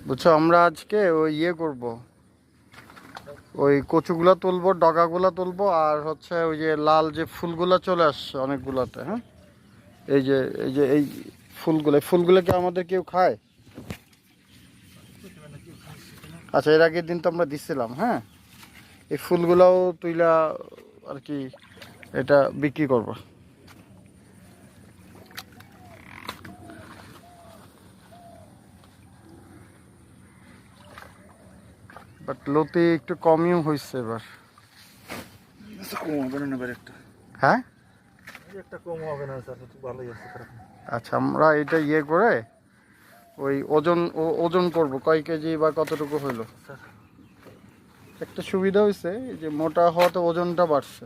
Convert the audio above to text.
বুঝছো, আমরা আজকে ওই ইয়ে করব, ওই কচুগুলা তুলবো, ডগাগুলা তুলবো, আর হচ্ছে ওই যে লাল যে ফুলগুলা চলে আসছে অনেকগুলাতে। হ্যাঁ, এই যে এই ফুলগুলো কি আমাদের কেউ খায়? আচ্ছা, এর আগের দিন তো আমরা দিছিলাম। হ্যাঁ, এই ফুলগুলাও তুইলা আর কি এটা বিক্রি করবো। বাট লতি একটু কমই হয়েছে এবার। কম হবে না এবার একটা, হ্যাঁ, একটা কম হবে না স্যার, ভালোই আছে। আচ্ছা, আমরা এটা ইয়ে করে ওই ওজন করব কয় কেজি বা কতটুকু হইলো। একটা সুবিধা হয়েছে যে মোটা হওয়াতে ওজনটা বাড়ছে।